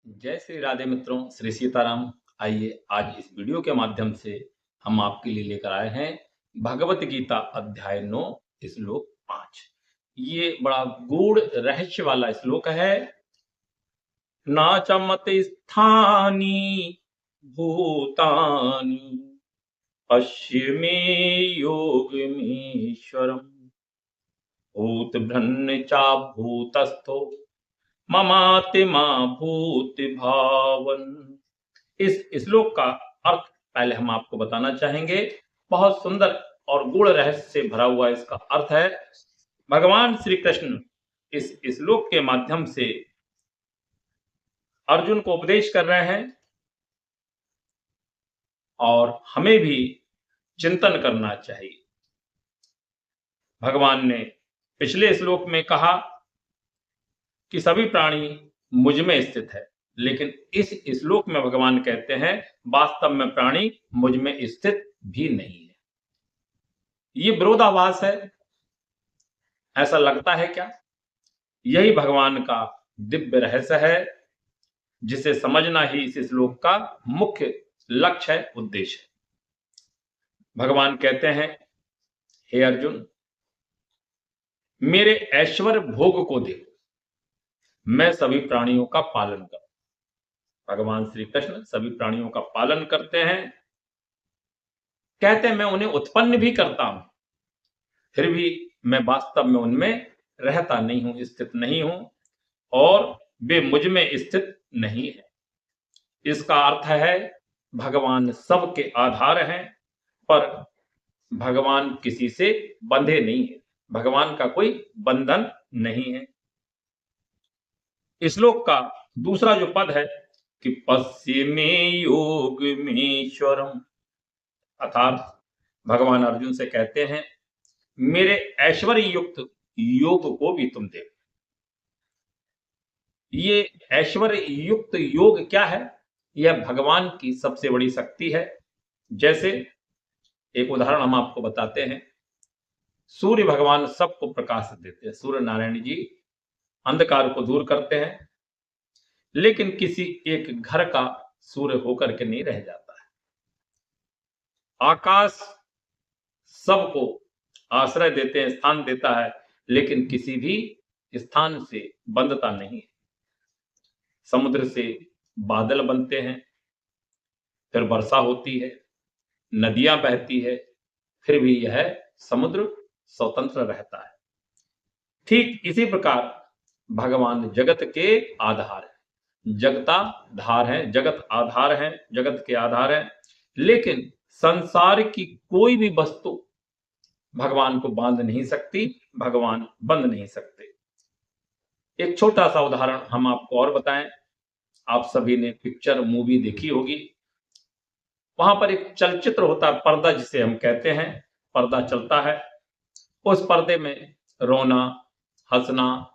जय श्री राधे मित्रों, श्री सीताराम। आइए आज इस वीडियो के माध्यम से हम आपके लिए लेकर आए हैं भगवत गीता अध्याय 9 श्लोक 5। ये बड़ा गूढ़ रहस्य वाला श्लोक है। ना च मत स्थानी भूतानि पश्य मे योगमीश्वरम् भूत भ्रन्न चा भूतस्थो ममात्मा भूत भावन। इस श्लोक का अर्थ पहले हम आपको बताना चाहेंगे। बहुत सुंदर और गूढ़ रहस्य से भरा हुआ इसका अर्थ है। भगवान श्री कृष्ण इस श्लोक के माध्यम से अर्जुन को उपदेश कर रहे हैं और हमें भी चिंतन करना चाहिए। भगवान ने पिछले श्लोक में कहा कि सभी प्राणी मुझ में स्थित है, लेकिन इस श्लोक में भगवान कहते हैं वास्तव में प्राणी मुझ में स्थित भी नहीं है। ये विरोधाभास है, ऐसा लगता है क्या? यही भगवान का दिव्य रहस्य है, जिसे समझना ही इस श्लोक का मुख्य लक्ष्य है, उद्देश्य है। भगवान कहते हैं, हे अर्जुन, मेरे ऐश्वर्य भोग को देखो, मैं सभी प्राणियों का पालन करता हूं। भगवान श्री कृष्ण सभी प्राणियों का पालन करते हैं। कहते हैं मैं उन्हें उत्पन्न भी करता हूं, फिर भी मैं वास्तव में उनमें रहता नहीं हूं, स्थित नहीं हूं, और वे मुझ में स्थित नहीं है। इसका अर्थ है भगवान सबके आधार हैं, पर भगवान किसी से बंधे नहीं है। भगवान का कोई बंधन नहीं है। श्लोक का दूसरा जो पद है कि पश्य मे योगमीश्वरम्, अर्थात भगवान अर्जुन से कहते हैं मेरे ऐश्वर्य युक्त योग को भी तुम देखो। ये ऐश्वर्य युक्त योग क्या है? यह भगवान की सबसे बड़ी शक्ति है। जैसे एक उदाहरण हम आपको बताते हैं। सूर्य भगवान सबको प्रकाश देते हैं, सूर्य नारायण जी अंधकार को दूर करते हैं, लेकिन किसी एक घर का सूर्य होकर के नहीं रह जाता है। आकाश सबको आश्रय देते हैं, स्थान देता है, लेकिन किसी भी स्थान से बंधता नहीं है। समुद्र से बादल बनते हैं, फिर वर्षा होती है, नदियां बहती है, फिर भी यह समुद्र स्वतंत्र रहता है। ठीक इसी प्रकार भगवान जगत के आधार है, जगता धार है, जगत आधार है, जगत के आधार है, लेकिन संसार की कोई भी वस्तु भगवान को बांध नहीं सकती, भगवान बंध नहीं सकते। एक छोटा सा उदाहरण हम आपको और बताएं। आप सभी ने पिक्चर मूवी देखी होगी। वहां पर एक चलचित्र होता है, पर्दा जिसे हम कहते हैं, पर्दा चलता है। उस पर्दे में रोना, हंसना,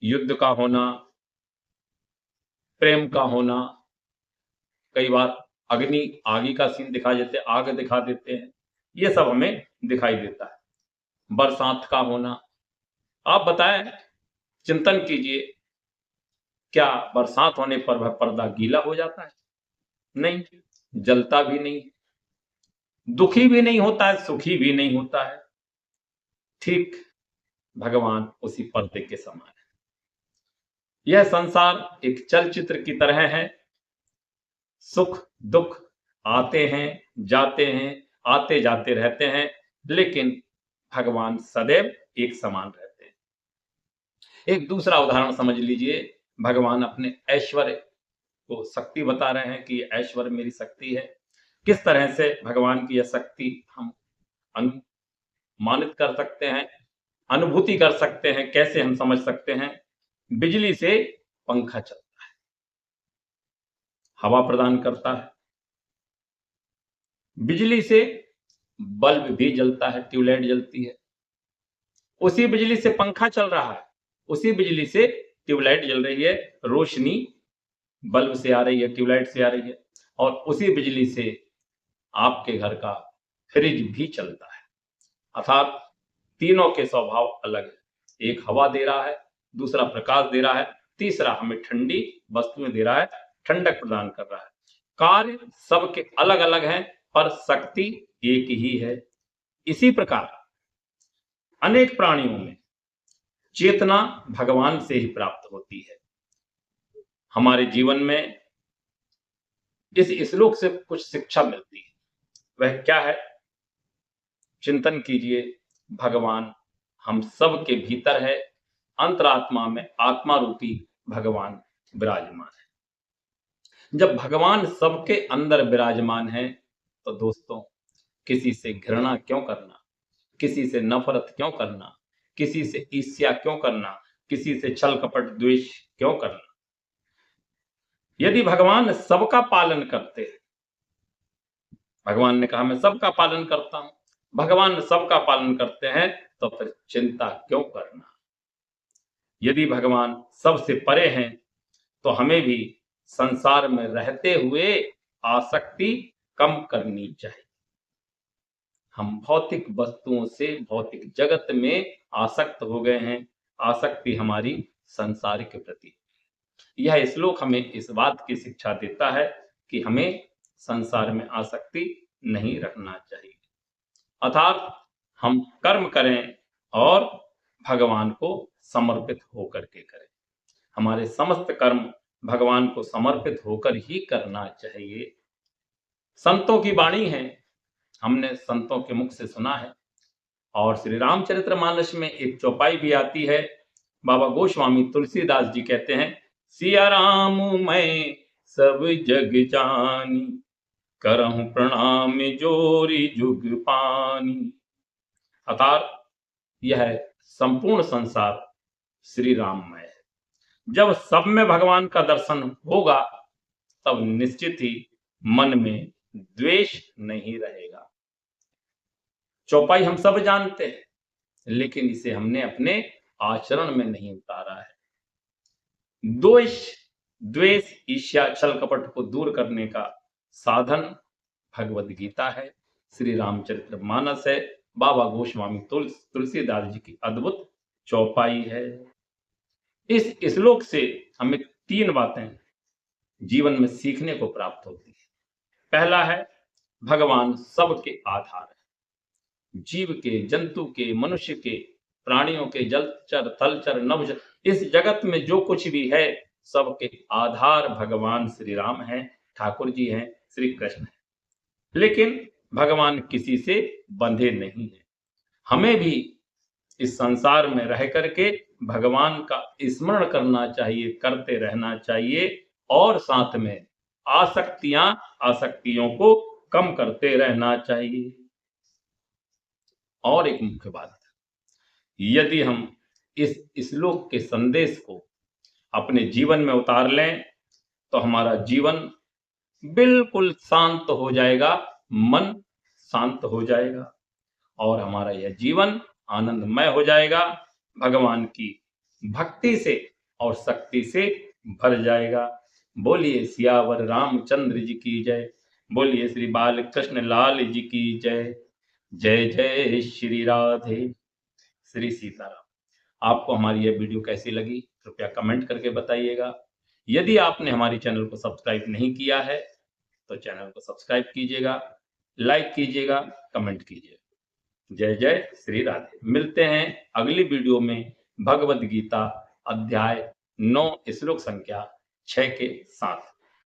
युद्ध का होना, प्रेम का होना, कई बार आगे का सीन दिखा देते, आग दिखा देते हैं, ये सब हमें दिखाई देता है। बरसात का होना। आप बताएं, चिंतन कीजिए, क्या बरसात होने पर वह पर्दा गीला हो जाता है? नहीं, जलता भी नहीं, दुखी भी नहीं होता है, सुखी भी नहीं होता है। ठीक भगवान उसी पर्दे के समान है। यह संसार एक चलचित्र की तरह है। सुख दुख आते हैं, जाते हैं, आते जाते रहते हैं, लेकिन भगवान सदैव एक समान रहते हैं। एक दूसरा उदाहरण समझ लीजिए। भगवान अपने ऐश्वर्य को शक्ति बता रहे हैं कि ऐश्वर्य मेरी शक्ति है। किस तरह से भगवान की यह शक्ति हम अनुमानित कर सकते हैं, अनुभूति कर सकते हैं? कैसे हम समझ सकते हैं? बिजली से पंखा चलता है, हवा प्रदान करता है। बिजली से बल्ब भी जलता है, ट्यूबलाइट जलती है। उसी बिजली से पंखा चल रहा है, उसी बिजली से ट्यूबलाइट जल रही है, रोशनी बल्ब से आ रही है, ट्यूबलाइट से आ रही है, और उसी बिजली से आपके घर का फ्रिज भी चलता है। अर्थात तीनों के स्वभाव अलग है। एक हवा दे रहा है, दूसरा प्रकाश दे रहा है, तीसरा, हमें ठंडी वस्तुएं दे रहा है, ठंडक प्रदान कर रहा है। कार्य सबके अलग अलग हैं पर शक्ति एक ही है। इसी प्रकार अनेक प्राणियों में चेतना भगवान से ही प्राप्त होती है। हमारे जीवन में इस श्लोक से कुछ शिक्षा मिलती है, वह क्या है? चिंतन कीजिए, भगवान हम सब के भीतर है, अंतरात्मा में आत्मा रूपी भगवान विराजमान है। जब भगवान सबके अंदर विराजमान है तो दोस्तों, किसी से घृणा क्यों करना, किसी से नफरत क्यों करना, किसी से ईर्ष्या क्यों करना, किसी से छल कपट द्वेष क्यों करना? यदि भगवान सबका पालन करते हैं, भगवान ने कहा मैं सबका पालन करता हूं, भगवान सबका पालन करते हैं तो फिर चिंता क्यों करना? यदि भगवान सबसे परे हैं तो हमें भी संसार में रहते हुए आसक्ति कम करनी चाहिए। हम भौतिक वस्तुओं से, भौतिक जगत में आसक्त हो गए हैं, आसक्ति हमारी संसार के प्रति। यह श्लोक हमें इस बात की शिक्षा देता है कि हमें संसार में आसक्ति नहीं रखना चाहिए, अर्थात हम कर्म करें और भगवान को समर्पित होकर के करें। हमारे समस्त कर्म भगवान को समर्पित होकर ही करना चाहिए। संतों की वाणी है, हमने संतों के मुख से सुना है, और श्री रामचरितमानस में एक चौपाई भी आती है। बाबा गोस्वामी तुलसीदास जी कहते हैं, सिया राम मैं सब जग जानी, करहूं प्रणाम जोरी जुग पानी। अर्थात यह संपूर्ण संसार श्री राममय है। जब सब में भगवान का दर्शन होगा तब निश्चित ही मन में द्वेष नहीं रहेगा। चौपाई हम सब जानते हैं, लेकिन इसे हमने अपने आचरण में नहीं उतारा है। द्वेष, ईर्ष्या, छल कपट को दूर करने का साधन भगवद गीता है, श्री रामचरितमानस है, बाबा गोस्वामी तुलसीदास जी की अद्भुत चौपाई है। इस श्लोक से हमें 3 बातें जीवन में सीखने को प्राप्त होती है। पहला है, भगवान सबके आधार है। जीव के, जंतु के, मनुष्य के, प्राणियों के, जलचर, थलचर, नभचर, इस जगत में जो कुछ भी है सबके आधार भगवान श्री राम हैं, ठाकुर जी हैं, श्री कृष्ण हैं। लेकिन भगवान किसी से बंधे नहीं हैं। हमें भी इस संसार में रह करके भगवान का स्मरण करना चाहिए, करते रहना चाहिए, और साथ में आसक्तियों को कम करते रहना चाहिए। और एक मुख्य बात, यदि हम इस श्लोक के संदेश को अपने जीवन में उतार लें तो हमारा जीवन बिल्कुल शांत हो जाएगा, मन शांत हो जाएगा और हमारा यह जीवन आनंदमय हो जाएगा, भगवान की भक्ति से और शक्ति से भर जाएगा। बोलिए सियावर रामचंद्र जी की जय, बोलिए श्री बाल कृष्ण लाल जी की जय। जय जय श्री राधे, श्री सीताराम। आपको हमारी यह वीडियो कैसी लगी कृपया कमेंट करके बताइएगा। यदि आपने हमारी चैनल को सब्सक्राइब नहीं किया है तो चैनल को सब्सक्राइब कीजिएगा, लाइक कीजिएगा, कमेंट कीजिएगा। जय जय श्री राधे। मिलते हैं अगली वीडियो में भगवद गीता अध्याय 9 श्लोक संख्या 6 के साथ।